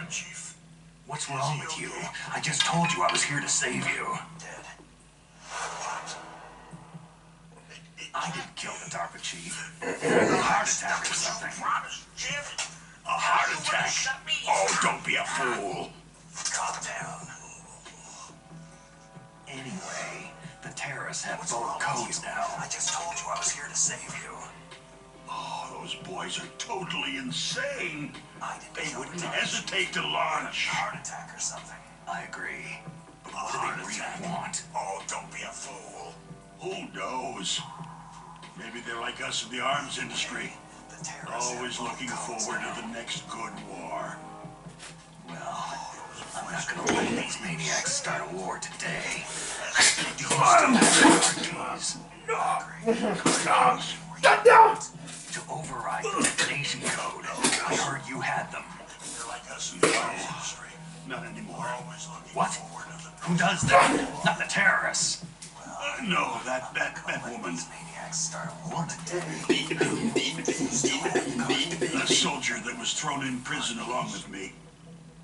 S9: Chief.
S3: What's wrong with you? I just told you I was here to save you. Dead. I didn't kill the DARPA chief. A heart attack or something.
S9: A heart attack? Oh, don't be a fool.
S3: Calm down. Anyway, the terrorists have both codes now. I just told you I was here to save you.
S9: Oh, those boys are totally insane. They wouldn't hesitate to
S3: A
S9: launch.
S3: heart attack or something. I agree. But what do they really want?
S9: Oh, don't be a fool. Who knows? Maybe they're like us in the arms industry.
S3: The terrorists
S9: Always
S3: have both
S9: looking
S3: codes
S9: forward
S3: now.
S9: to the next good war.
S3: Well, I'm not gonna let these maniacs start a war today.
S2: Shut down!
S3: To override the detonation code. I heard you had them.
S9: No, not anymore.
S3: What? Who does that? Not the terrorists.
S9: No, that woman.
S3: Maniacs start a war today.
S9: A soldier that was thrown in prison along with me.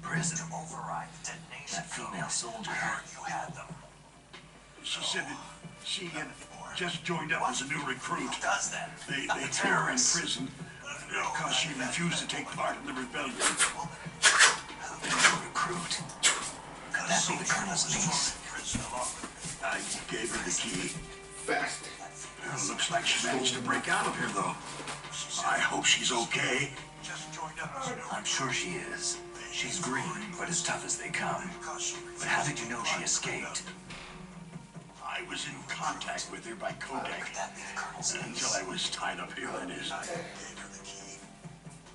S3: Prison to override the detonation. That female soldier. I heard you had them.
S9: She said that she had just joined up as a new recruit.
S3: Who does that?
S9: They
S3: Not the
S9: threw her in
S3: terrorists.
S9: prison because she refused to take part in the rebellion.
S3: The new recruit. Could that be the colonel's niece?
S9: I gave her the key.
S2: Fast.
S9: Looks like she managed to break out of here, though. I hope she's okay.
S3: I'm sure she is. She's green, but as tough as they come. But how did you know she escaped?
S9: I was in contact with her by codec
S3: Could that be the colonel's
S9: until
S3: niece?
S9: I was tied up here, that is.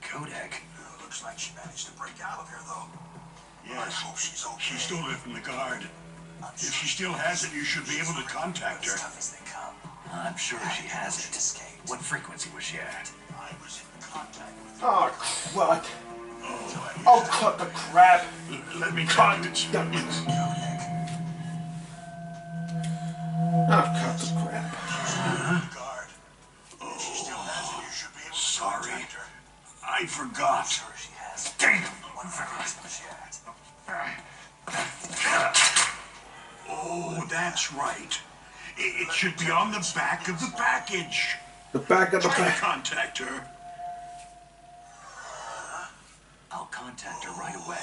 S3: Kodak.
S9: Looks like she managed to break out of here, though. Yes, she stole it from the guard. If she still has it, you should be able to contact her.
S3: As tough as they come. I'm sure she has it. What frequency was she at?
S9: I was in contact with
S2: Oh, crud. Oh, cut the crap.
S9: Let me talk to you.
S2: Oh, cut the crap.
S9: Guard. Sorry. I forgot.
S3: Sure she has it.
S9: Damn.
S3: What frequency was she at?
S9: Oh, that's right. It should be on the back of the package.
S2: The back of the
S9: Try to
S2: back.
S9: contact her.
S3: I'll contact her right away.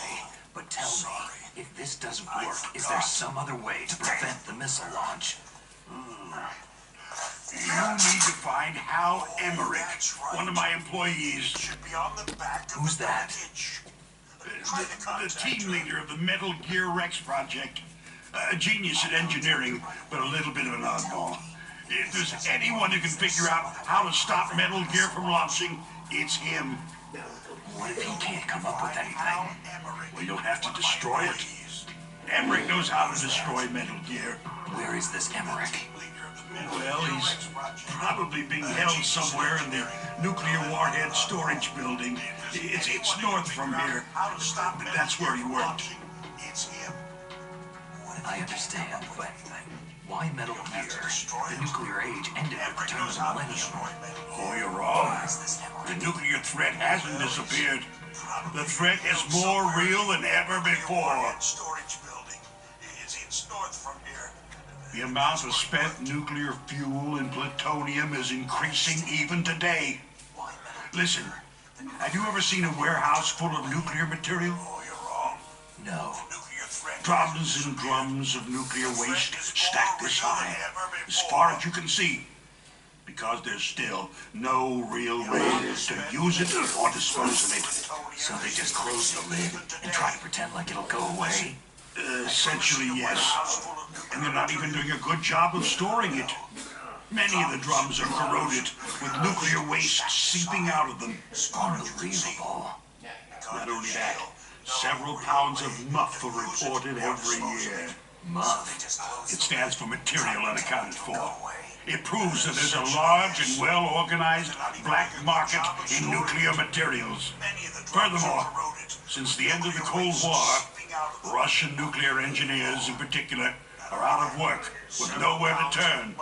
S3: But tell me, if this doesn't work, is there some other way to prevent the missile launch?
S9: You need to find Hal Emmerich, one of my employees.
S3: Who's that?
S9: The team leader of the Metal Gear Rex project. A genius at engineering, but a little bit of an oddball. If there's anyone who can figure out how to stop Metal Gear from launching, it's him.
S3: What if he can't come up with anything?
S9: Well, you'll have to destroy it. Emmerich knows how to destroy Metal Gear.
S3: Where is this Emmerich?
S9: Well, he's probably being held somewhere in the nuclear warhead storage building. It's north from here. That's where he worked.
S3: I understand, but why Metal Gear? The nuclear age ended at the turn of the millennium.
S9: Oh, you're wrong. The nuclear threat hasn't disappeared. The threat is more real than ever before. The amount of spent nuclear fuel and plutonium is increasing even today. Listen, have you ever seen a warehouse full of nuclear material?
S3: No.
S9: Drums and drums of nuclear waste stacked this high, as far as you can see. Because there's still no real way to use it or dispose of it.
S3: So they just close the lid and try to pretend like it'll go away?
S9: Essentially, yes. And they're not even doing a good job of storing it. Many of the drums are corroded, with nuclear waste seeping out of them.
S3: Unbelievable.
S9: Not only that, several pounds of MUF are reported every year.
S3: MUF?
S9: It stands for material unaccounted for. It proves that there's a large and well-organized black market in nuclear materials. Furthermore, since the end of the Cold War, Russian nuclear engineers in particular are out of work with nowhere to turn.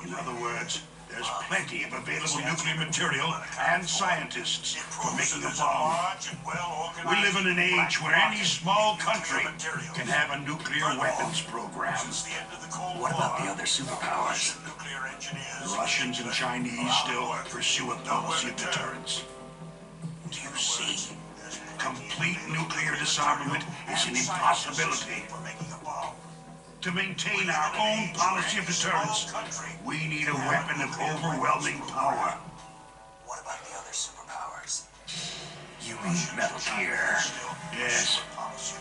S9: In other words, there's plenty of available nuclear material and scientists for making a bomb. We live in an age where any small country can have a nuclear weapons program.
S3: What about the other superpowers?
S9: The Russians and Chinese still pursue a policy of deterrence. Do you see? Complete nuclear disarmament is an impossibility. To maintain our own policy of deterrence, we need a weapon of overwhelming power.
S3: What about the other superpowers? You mean Metal Gear?
S9: Yes.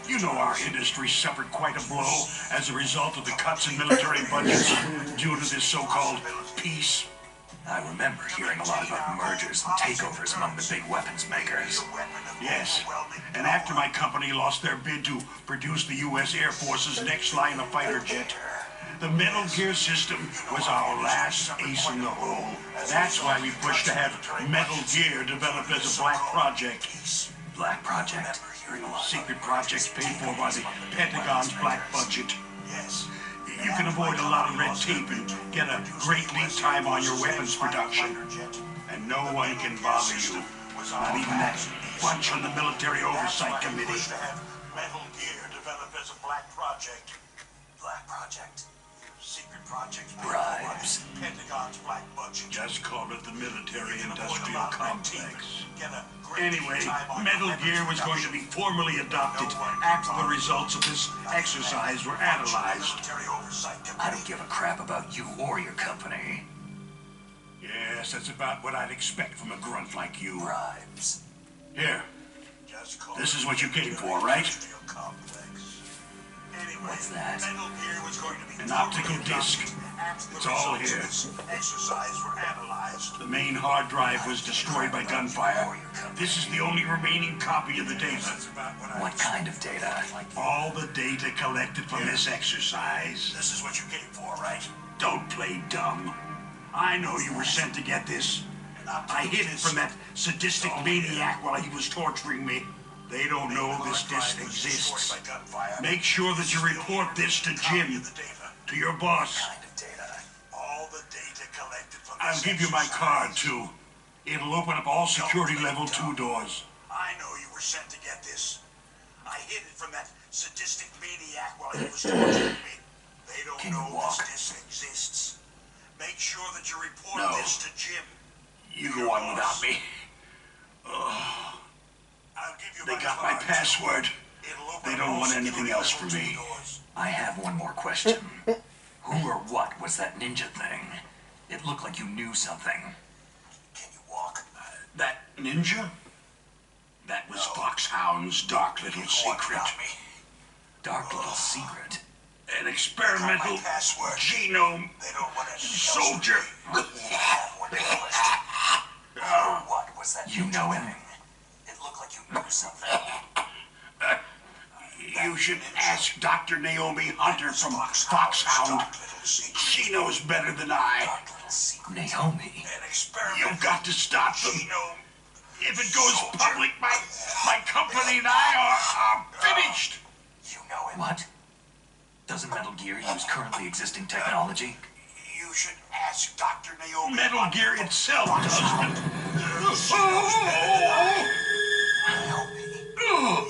S9: You know our industry suffered quite a blow as a result of the cuts in military budgets due to this so-called peace.
S3: I remember hearing a lot about mergers and takeovers among the big weapons makers.
S9: Yes, and after my company lost their bid to produce the U.S. Air Force's next line of fighter jet, the Metal Gear system was our last ace in the hole. That's why we pushed to have Metal Gear developed as a black project.
S3: Black project?
S9: Secret projects paid for by the Pentagon's black budget. Yes. You can avoid a lot of red tape and get a great lead time on your weapons production. And no one can bother you. Not even that bunch on the Military Oversight Committee. Metal Gear developed as a black project.
S3: Black project?
S9: Secret projects.
S3: Bribes.
S9: Pentagon's black budget. Just call it the military-industrial complex. Anyway, Metal Gear was going to be formally adopted after the results of this exercise were analyzed.
S3: I don't give a crap about you or your company.
S9: Yes, that's about what I'd expect from a grunt like you.
S3: Bribes.
S9: Here. This is what you came for, right?
S3: What's that?
S9: An optical disc. It's all here. The main hard drive was destroyed by gunfire. This is the only remaining copy of the data.
S3: What kind of data?
S9: All the data collected from this exercise. This is what you came for, right? Don't play dumb. I know you were sent to get this. I hid it from that sadistic maniac while he was torturing me. They don't know this disc exists. Make sure that you report this to Jim, to your boss. I'll give you my card, too. It'll open up all security level 2 doors. I know you were sent to get this. I hid it from that sadistic maniac while he was torturing me. They don't know this disc exists. Make sure that you report this to Jim. You go on without me. They got my password. They don't want anything else from me.
S3: I have one more question. Who or what was that ninja thing? It looked like you knew something.
S9: Can you walk? That ninja? That was Foxhound's dark little secret.
S3: Dark little secret?
S9: An experimental genome soldier.
S3: What was that? You know him. It looked like you knew something.
S9: You should ask Dr. Naomi Hunter from Foxhound. She knows better than I.
S3: Naomi?
S9: You've got to stop them. If it goes public, my company and I are finished.
S3: You know him? What? Doesn't Metal Gear use currently existing technology?
S9: You should ask Dr. Naomi. Metal Gear itself doesn't.
S5: Help me.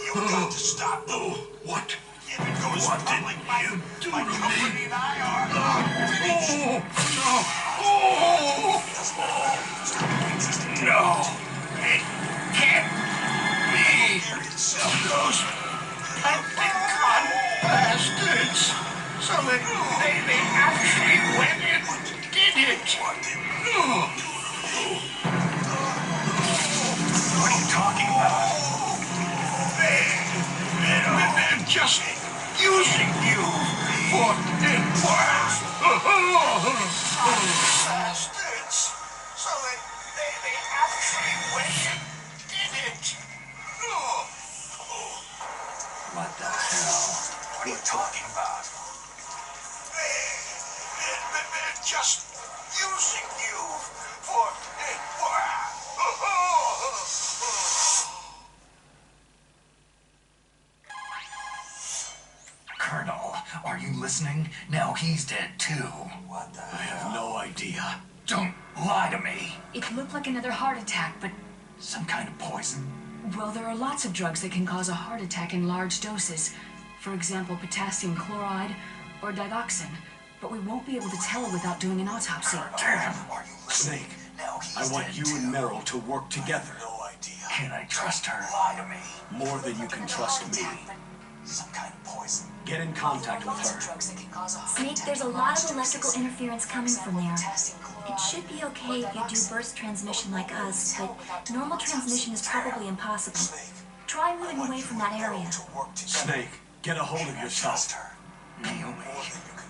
S9: You've got to stop them. What? If it goes public, my company and I are finished. No. It can't be. Those Pentagon bastards. So they actually went and did it.
S3: What are you talking about?
S9: They're just using you for bastards. So they actually went and did it.
S3: What the hell?
S5: What are you talking about?
S9: They're just using you for
S3: Colonel, are you listening? Now he's dead too.
S5: What the
S1: I have no idea.
S3: Don't lie to me.
S4: It looked like another heart attack, but,
S3: Some kind of poison?
S4: well, there are lots of drugs that can cause a heart attack in large doses. For example, potassium chloride or digoxin. But we won't be able to tell without doing an autopsy.
S3: Damn.
S5: Are you listening?
S1: Snake,
S5: Now he's
S1: I want
S5: dead
S1: you
S5: too.
S1: and Meryl to work together.
S5: No idea.
S3: Can I trust her?
S5: Lie to me.
S1: More than you can trust me.
S5: Some kind of poison.
S1: Get in contact with her.
S7: Snake, there's a lot of electrical interference coming from there. It should be okay if you do burst transmission like us, but normal transmission is probably impossible. Try moving away from that area.
S1: Snake, get a hold of yourself.
S3: Naomi,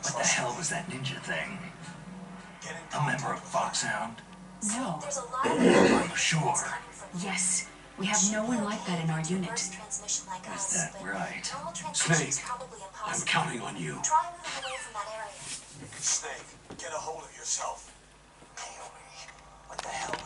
S3: what the hell was that ninja thing? A member of Foxhound?
S4: No.
S3: Are you sure?
S4: Yes. We have no one like that in our unit.
S3: Is that right?
S1: Snake, I'm counting on you.
S7: Try moving away from that area.
S5: Snake, get a hold of yourself. Naomi, what the hell was